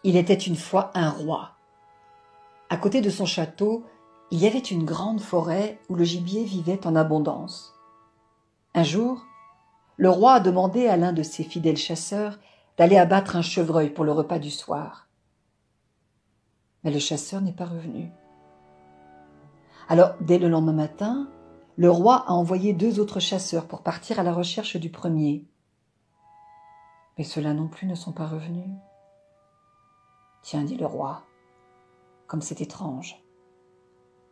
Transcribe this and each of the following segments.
Il était une fois un roi. À côté de son château, il y avait une grande forêt où le gibier vivait en abondance. Un jour, le roi a demandé à l'un de ses fidèles chasseurs d'aller abattre un chevreuil pour le repas du soir. Mais le chasseur n'est pas revenu. Alors, dès le lendemain matin, le roi a envoyé 2 autres chasseurs pour partir à la recherche du premier. Mais ceux-là non plus ne sont pas revenus. Tiens, dit le roi, comme c'est étrange.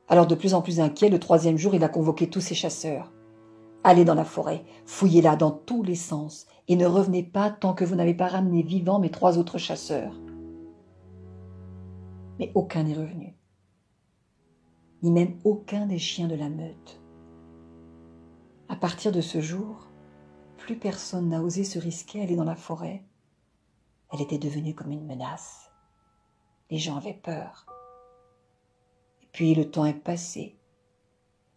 Alors, de plus en plus inquiet, le 3e jour, il a convoqué tous ses chasseurs. Allez dans la forêt, fouillez-la dans tous les sens, et ne revenez pas tant que vous n'avez pas ramené vivants mes 3 autres chasseurs. Mais aucun n'est revenu, ni même aucun des chiens de la meute. À partir de ce jour, plus personne n'a osé se risquer à aller dans la forêt. Elle était devenue comme une menace. Les gens avaient peur. Et puis le temps est passé,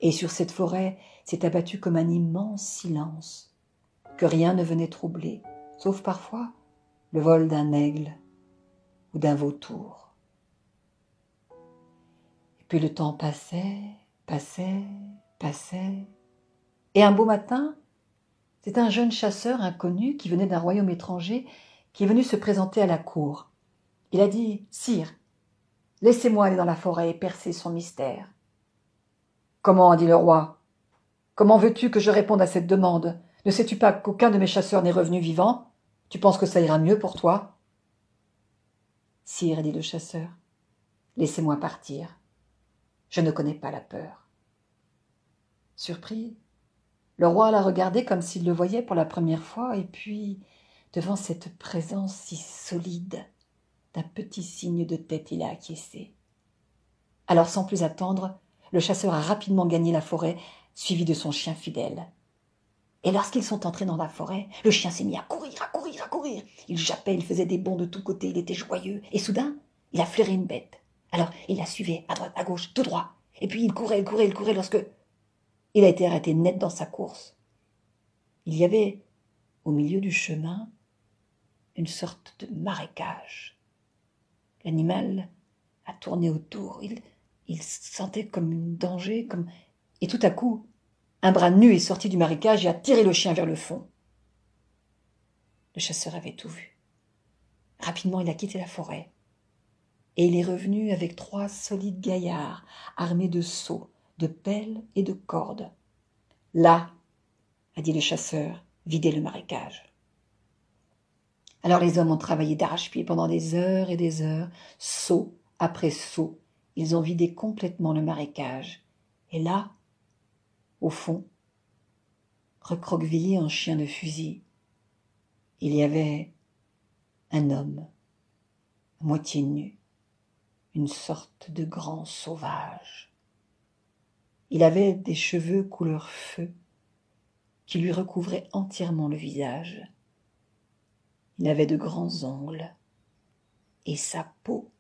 et sur cette forêt s'est abattu comme un immense silence, que rien ne venait troubler, sauf parfois le vol d'un aigle ou d'un vautour. Et puis le temps passait, et un beau matin, c'est un jeune chasseur inconnu qui venait d'un royaume étranger qui est venu se présenter à la cour. Il a dit « Sire, laissez-moi aller dans la forêt et percer son mystère. »« Comment ?» a dit le roi. « Comment veux-tu que je réponde à cette demande? Ne sais-tu pas qu'aucun de mes chasseurs n'est revenu vivant? Tu penses que ça ira mieux pour toi ?»« Sire, » dit le chasseur, « laissez-moi partir. Je ne connais pas la peur. » Surpris, le roi l'a regardé comme s'il le voyait pour la première fois, et puis, devant cette présence si solide, d'un petit signe de tête, il a acquiescé. Alors, sans plus attendre, le chasseur a rapidement gagné la forêt, suivi de son chien fidèle. Et lorsqu'ils sont entrés dans la forêt, le chien s'est mis à courir. Il jappait, il faisait des bonds de tous côtés, il était joyeux. Et soudain, il a flairé une bête. Alors, il la suivait, à droite, à gauche, tout droit. Et puis, il courait lorsque il a été arrêté net dans sa course. Il y avait, au milieu du chemin, une sorte de marécage. L'animal a tourné autour. Il sentait comme un danger, Et tout à coup, un bras nu est sorti du marécage et a tiré le chien vers le fond. Le chasseur avait tout vu. Rapidement, il a quitté la forêt. Et il est revenu avec 3 solides gaillards, armés de seaux, de pelles et de cordes. « Là, » a dit le chasseur, « videz le marécage. » Alors les hommes ont travaillé d'arrache-pied pendant des heures et des heures, seau après seau. Ils ont vidé complètement le marécage. Et là, au fond, recroquevillé en chien de fusil, il y avait un homme, à moitié nu, une sorte de grand sauvage. Il avait des cheveux couleur feu qui lui recouvraient entièrement le visage. Il avait de grands ongles et sa peau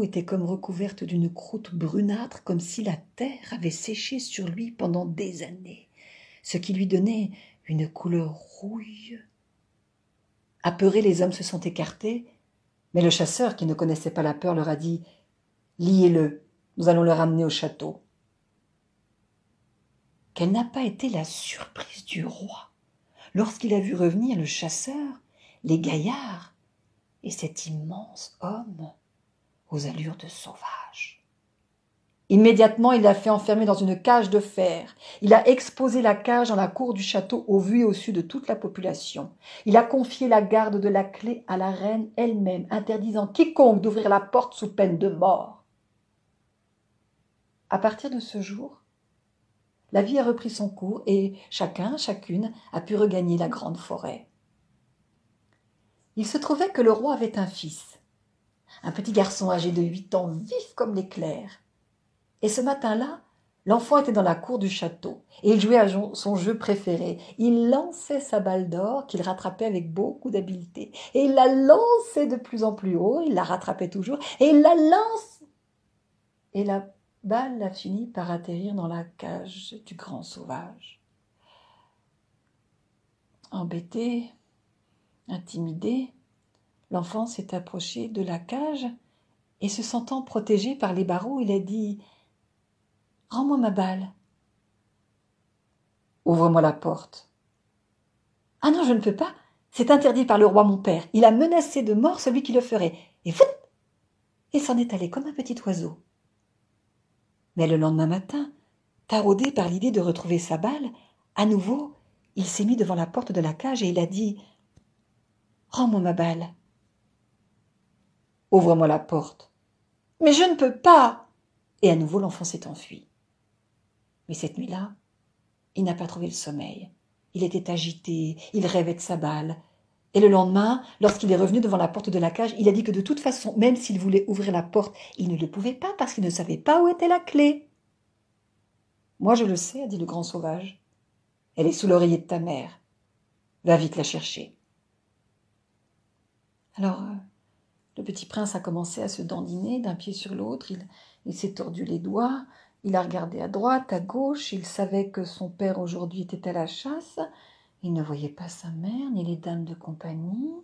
était comme recouverte d'une croûte brunâtre, comme si la terre avait séché sur lui pendant des années, ce qui lui donnait une couleur rouille. Apeurés, les hommes se sont écartés, mais le chasseur, qui ne connaissait pas la peur, leur a dit « Liez-le, nous allons le ramener au château. » Quelle n'a pas été la surprise du roi lorsqu'il a vu revenir le chasseur, les gaillards et cet immense homme aux allures de sauvage. Immédiatement, il l'a fait enfermer dans une cage de fer. Il a exposé la cage dans la cour du château au vu et au su de toute la population. Il a confié la garde de la clé à la reine elle-même, interdisant quiconque d'ouvrir la porte sous peine de mort. À partir de ce jour, la vie a repris son cours et chacune a pu regagner la grande forêt. Il se trouvait que le roi avait un fils, un petit garçon âgé de 8 ans, vif comme l'éclair. Et ce matin-là, l'enfant était dans la cour du château et il jouait à son jeu préféré. Il lançait sa balle d'or qu'il rattrapait avec beaucoup d'habileté. Et il la lançait de plus en plus haut, il la rattrapait toujours, et il la lance. Et la balle a fini par atterrir dans la cage du grand sauvage. Embêté, intimidé, l'enfant s'est approché de la cage et se sentant protégé par les barreaux, il a dit « Rends-moi ma balle. »« Ouvre-moi la porte. »« Ah non, je ne peux pas. C'est interdit par le roi mon père. Il a menacé de mort celui qui le ferait. » Et fout ! Et s'en est allé comme un petit oiseau. Mais le lendemain matin, taraudé par l'idée de retrouver sa balle, à nouveau, il s'est mis devant la porte de la cage et il a dit « Rends-moi ma balle. »« Ouvre-moi la porte. »« Mais je ne peux pas !» Et à nouveau, l'enfant s'est enfui. Mais cette nuit-là, il n'a pas trouvé le sommeil. Il était agité, il rêvait de sa balle. Et le lendemain, lorsqu'il est revenu devant la porte de la cage, il a dit que de toute façon, même s'il voulait ouvrir la porte, il ne le pouvait pas parce qu'il ne savait pas où était la clé. « Moi, je le sais, a dit le grand sauvage. Elle est sous l'oreiller de ta mère. Va vite la chercher. » Alors, le petit prince a commencé à se dandiner d'un pied sur l'autre. Il s'est tordu les doigts. Il a regardé à droite, à gauche. Il savait que son père aujourd'hui était à la chasse. Il ne voyait pas sa mère ni les dames de compagnie.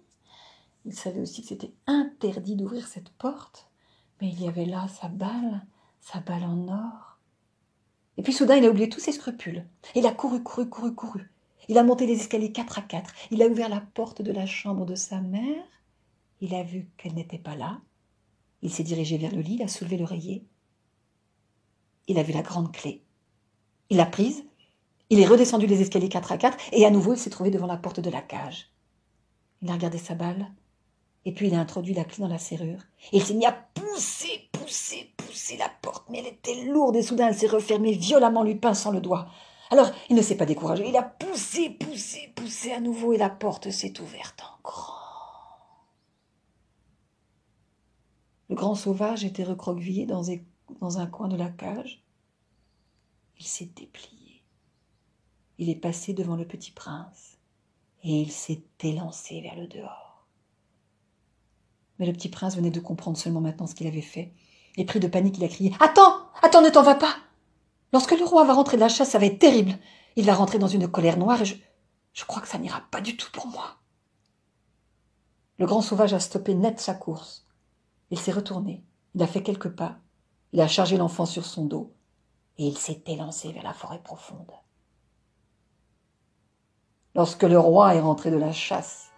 Il savait aussi que c'était interdit d'ouvrir cette porte. Mais il y avait là sa balle en or. Et puis soudain, il a oublié tous ses scrupules. Il a couru. Il a monté les escaliers 4 à 4. Il a ouvert la porte de la chambre de sa mère. Il a vu qu'elle n'était pas là. Il s'est dirigé vers le lit, il a soulevé l'oreiller. Il a vu la grande clé. Il l'a prise, il est redescendu les escaliers 4 à 4 et à nouveau il s'est trouvé devant la porte de la cage. Il a regardé sa balle et puis il a introduit la clé dans la serrure. Et il s'est mis à pousser la porte, mais elle était lourde et soudain elle s'est refermée violemment, lui pinçant le doigt. Alors il ne s'est pas découragé, il a poussé à nouveau et la porte s'est ouverte en grand. Le grand sauvage était recroquevillé dans un coin de la cage. Il s'est déplié. Il est passé devant le petit prince et il s'est élancé vers le dehors. Mais le petit prince venait de comprendre seulement maintenant ce qu'il avait fait. Et pris de panique, il a crié « Attends, ne t'en va pas ! Lorsque le roi va rentrer de la chasse, ça va être terrible. Il va rentrer dans une colère noire et je crois que ça n'ira pas du tout pour moi. » Le grand sauvage a stoppé net sa course. Il s'est retourné. Il a fait quelques pas, il a chargé l'enfant sur son dos et il s'est élancé vers la forêt profonde. Lorsque le roi est rentré de la chasse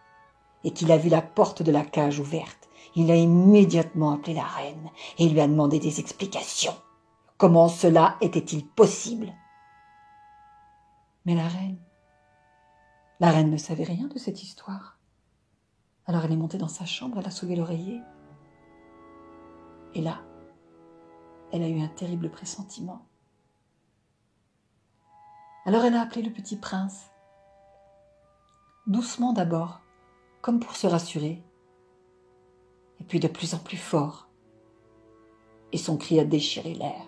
et qu'il a vu la porte de la cage ouverte, il a immédiatement appelé la reine et lui a demandé des explications. Comment cela était-il possible? Mais la reine ne savait rien de cette histoire. Alors elle est montée dans sa chambre, elle a soulevé l'oreiller. Et là, elle a eu un terrible pressentiment. Alors elle a appelé le petit prince, doucement d'abord, comme pour se rassurer, et puis de plus en plus fort, et son cri a déchiré l'air.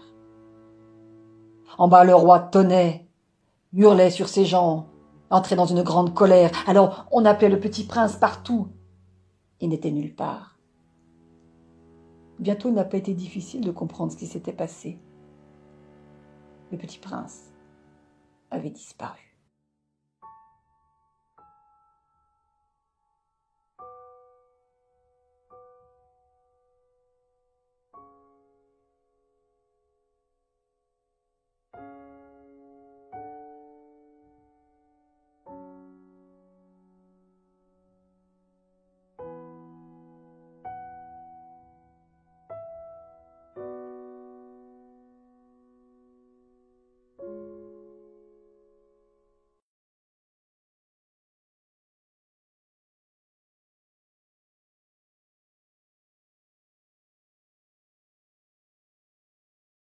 En bas, le roi tonnait, hurlait sur ses gens, entrait dans une grande colère. Alors on appelait le petit prince partout. Il n'était nulle part. Bientôt, il n'a pas été difficile de comprendre ce qui s'était passé. Le petit prince avait disparu.